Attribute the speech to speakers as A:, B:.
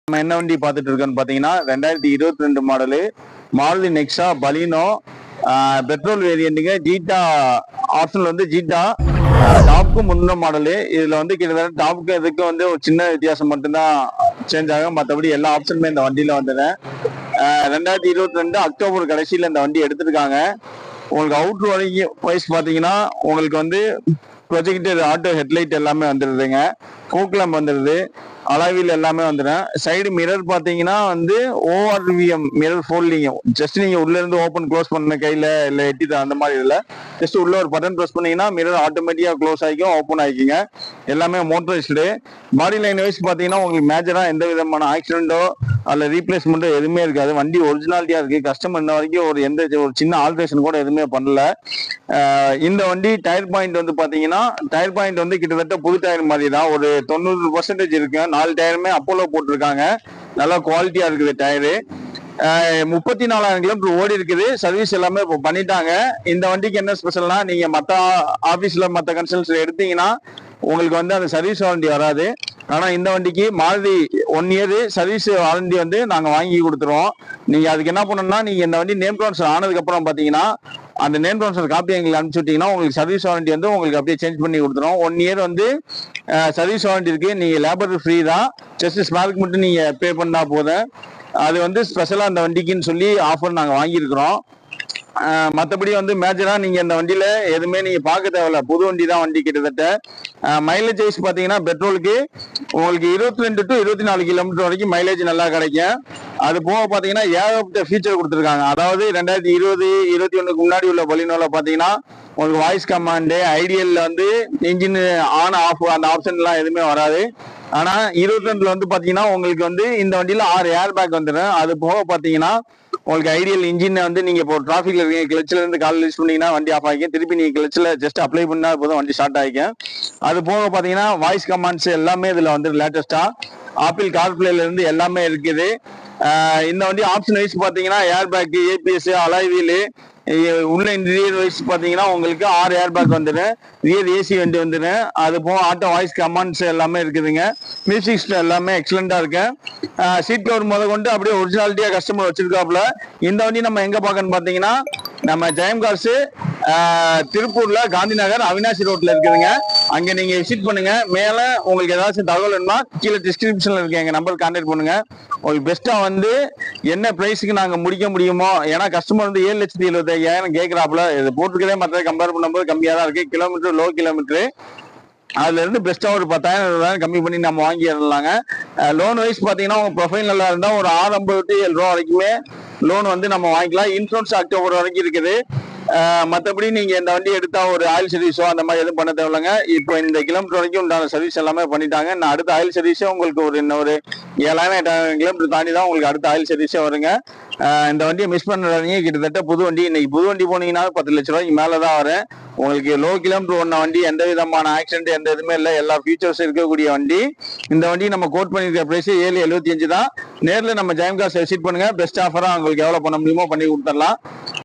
A: நம்ம என்ன வண்டி பார்த்துட்டு இருக்கோம்னு பார்த்தீங்கன்னா 2022 மாடலு மாருதி நெக்ஸா பலினோ பெட்ரோல் வேரியண்ட்டுங்க. ஜீட்டா ஆப்ஷனில் வந்து ஜீட்டா டாப்க்கு முன்ன மாடலு. இதில் வந்து கிட்டத்தட்ட டாப்க்கு இதுக்கும் வந்து ஒரு சின்ன வித்தியாசம் மட்டும்தான் சேஞ்ச் ஆகும். மற்றபடி எல்லா ஆப்ஷனுமே இந்த வண்டியில் வந்துடுறேன். 2022 அக்டோபர் கடைசியில் இந்த வண்டி எடுத்திருக்காங்க. உங்களுக்கு அவுட்ரு வரைக்கும் வைஸ் பார்த்தீங்கன்னா உங்களுக்கு வந்து ப்ரொஜெக்டர் ஆட்டோ ஹெட்லைட் எல்லாமே வந்துடுதுங்க. ஃபோக்லாம் வந்துடுது. அலாவில் எல்லாமே வந்துடும். சைடு மிரர் பார்த்தீங்கன்னா வந்து ஓஆர்விஎம் மிரர் ஃபோல்டிங். ஜஸ்ட் நீங்கள் உள்ள இருந்து ஓப்பன் க்ளோஸ் பண்ண கையில் இல்லை எட்டி அந்த மாதிரி இல்லை. ஜஸ்ட் உள்ள ஒரு பட்டன் ப்ரெஸ் பண்ணீங்கன்னா மிரர் ஆட்டோமேட்டிக்காக க்ளோஸ் ஆகிக்கும், ஓப்பன் ஆகிக்குங்க. எல்லாமே மோட்டரைஸ்டு. பாடி லைன் வைஸ் பார்த்தீங்கன்னா உங்களுக்கு மேஜராக எந்த விதமான ஆக்சிடென்ட்டோ அதில் ரீப்ளேஸ்மெண்ட்டோ எதுவுமே இருக்காது. வண்டி ஒரிஜினாலிட்டியாக இருக்குது. கஸ்டமர் இன்ன வரைக்கும் ஒரு சின்ன ஆல்ட்ரேஷன் கூட எதுவுமே பண்ணல. இந்த வண்டி டயர் பாயிண்ட் வந்து பார்த்தீங்கன்னா டயர் பாயிண்ட் வந்து கிட்டத்தட்ட புது டயர் மாதிரி தான். ஒரு 90% இருக்கு. 4 டயருமே அப்போலோ போட்டிருக்காங்க. நல்லா குவாலிட்டியா இருக்குது டயரு. 34,000 கிலோமீட்டர் ஓடி இருக்குது. சர்வீஸ் எல்லாமே இப்போ பண்ணிட்டாங்க. இந்த வண்டிக்கு என்ன ஸ்பெஷல்னா, நீங்க மற்ற ஆபீஸ்ல மற்ற கன்சல்ட்ல எடுத்தீங்கன்னா உங்களுக்கு வந்து அந்த சர்வீஸ் வாரண்டி வராது. ஆனா இந்த வண்டிக்கு மாருதி 1 இயர் சர்வீஸ் வாரண்டி வந்து நாங்க வாங்கி கொடுத்துருவோம். நீங்க அதுக்கு என்ன பண்ணணும்னா, நீங்க இந்த வண்டி நேம் ட்ரான்ஸ்ஃபர் ஆனதுக்கு அப்புறம் பாத்தீங்கன்னா அந்த நேம் ட்ரான்ஸ்ஃபர் காப்பி எங்களுக்கு அனுப்பிச்சு விட்டீங்கன்னா உங்களுக்கு சர்வீஸ் வாரண்டி வந்து உங்களுக்கு அப்படியே சேஞ்ச் பண்ணி கொடுத்துரும். 1 இயர் வந்து சர்வீஸ் வாரண்டி இருக்கு. நீங்க லேபர் ஃப்ரீ தான். ஜஸ்ட் ஸ்பேருக்கு மட்டும் நீங்க பே பண்ணா போதும். அது வந்து ஸ்பெஷலா அந்த வண்டிக்குன்னு சொல்லி ஆஃபர் நாங்க வாங்கியிருக்கிறோம். மற்றபடி வந்து மேஜரா நீங்க இந்த வண்டியில எதுவுமே நீங்க பார்க்க தேவையில்ல. புது வண்டி தான் வண்டி. கிட்டத்தட்ட மைலேஜ் வைஸ் பாத்தீங்கன்னா பெட்ரோலுக்கு உங்களுக்கு 22 to 24 கிலோமீட்டர் வரைக்கும் மைலேஜ் நல்லா கிடைக்கும். அது போக பாத்தீங்கன்னா ஏகப்பட்ட ஃபீச்சர் கொடுத்துருக்காங்க. அதாவது 2020-21 முன்னாடி உள்ள பலினோல பாத்தீங்கன்னா உங்களுக்கு வாய்ஸ் கமாண்டு, ஐடியல்ல வந்து இன்ஜின் ஆன் ஆஃப் அந்த ஆப்ஷன் எல்லாம் எதுவுமே வராது. ஆனா 22 வந்து பாத்தீங்கன்னா உங்களுக்கு வந்து இந்த வண்டியில 6 ஏர் பேக் வந்துடும். அது போக பாத்தீங்கன்னா உங்களுக்கு ஐடியல் இன்ஜின் வந்து நீங்க இப்போ டிராஃபிக்ல இருக்கீங்க, கிளச்சில இருந்து கால் யூஸ் பண்ணீங்கன்னா வண்டி ஆஃப் ஆகிக்கும். திருப்பி நீங்க கிளச்சில ஜஸ்ட் அப்ளை பண்ணா போதும் வண்டி ஸ்டார்ட் ஆகிக்கும். அது போக பாத்தீங்கன்னா வாய்ஸ் கமாண்ட்ஸ் எல்லாமே இதுல வந்து லேட்டஸ்டா ஆப்பிள் கார்பிளேல இருந்து எல்லாமே இருக்குது. இந்த வண்டி ஆப்ஷன் வைஸ் பாத்தீங்கன்னா air bag, ABS, alloy wheel, உள்ள இன்டீரியர் வைஸ் பாத்தீங்கன்னா உங்களுக்கு 6 ஏர் பேக் வந்துடும். ரியர் ஏசி வண்டி வந்துடும். அது போக ஆட்டோ வாய்ஸ் கமாண்ட்ஸ் எல்லாமே இருக்குதுங்க. மியூசிக் சிஸ்டம் எல்லாமே எக்ஸலண்டா இருக்கு. சீட் கவர் முத கொண்டு அப்படியே ஒரிஜினாலிட்டியா கஸ்டமர் வச்சிருக்காப்புல. இந்த வண்டி நம்ம எங்க பார்க்கணும்னு பாத்தீங்கன்னா நம்ம ஜெயம் கார்ஸ் திருப்பூர்ல காந்தி நகர் அவினாசி ரோட்ல இருக்குதுங்க. அங்க நீங்க விசிட் பண்ணுங்க. மேல உங்களுக்கு ஏதாச்சும் தகவல் வேணுமா கீழே டிஸ்கிரிப்ஷன்ல இருக்கு, எங்க நம்பர் கான்டாக்ட் பண்ணுங்க. உங்களுக்கு பெஸ்டா வந்து என்ன பிரைஸுக்கு நாங்க முடிக்க முடியுமோ. ஏன்னா கஸ்டமர் வந்து 7,75,000 கேட்கிறாப்புல. இது போட்டுக்கிறதே மற்ற கம்பேர் பண்ணும்போது கம்மியா தான் இருக்கு. Kilometre low kilometre. அதுல இருந்து பெஸ்டா ஒரு 10,000 கம்மி பண்ணி நம்ம வாங்கிடலாங்க. லோன் வைஸ் பாத்தீங்கன்னா உங்க ப்ரொஃபைல் நல்லா இருந்தா ஒரு 650 to 7 ரூபா வரைக்குமே லோன் வந்து நம்ம வாங்கிக்கலாம். இன்சூரன்ஸ் அக்டோபர் வரைக்கும் இருக்குது. மற்றபடி நீங்க இந்த வண்டி எடுத்தா ஒரு ஆயில் சர்வீஸோ அந்த மாதிரி எதுவும் பண்ண தேவையில்லைங்க. இப்போ இந்த கிலோமீட்டர் வரைக்கும் உண்டான சர்வீஸ் எல்லாமே பண்ணிட்டாங்க. நான் அடுத்த ஆயில் சர்வீஸே உங்களுக்கு ஒரு 7,000-8,000 கிலோமீட்டர் தாண்டி தான் உங்களுக்கு அடுத்த ஆயில் சர்வீஸே வருங்க. இந்த வண்டியை மிஸ் பண்ணுறாங்க. கிட்டத்தட்ட புது வண்டி. இன்னைக்கு புது வண்டி போனீங்கன்னா 10 லட்ச ரூபாய்க்கு மேலதான் வரும். உங்களுக்கு லோ கிலோமீட்டர் ஓடின வண்டி, எந்த விதமான ஆக்சிடென்ட் எந்த இதுவுமே இல்லை. எல்லா ஃபீச்சர்ஸ் இருக்கக்கூடிய வண்டி. இந்த வண்டி நம்ம கோட் பண்ணிருக்க பிரைஸ் 7,75 தான். நேரில் நம்ம ஜெயம் கார்ஸ் விசிட் பண்ணுங்க. பெஸ்ட் ஆஃபரா உங்களுக்கு எவ்வளவு பண்ண முடியுமோ பண்ணி கொடுத்துடலாம்.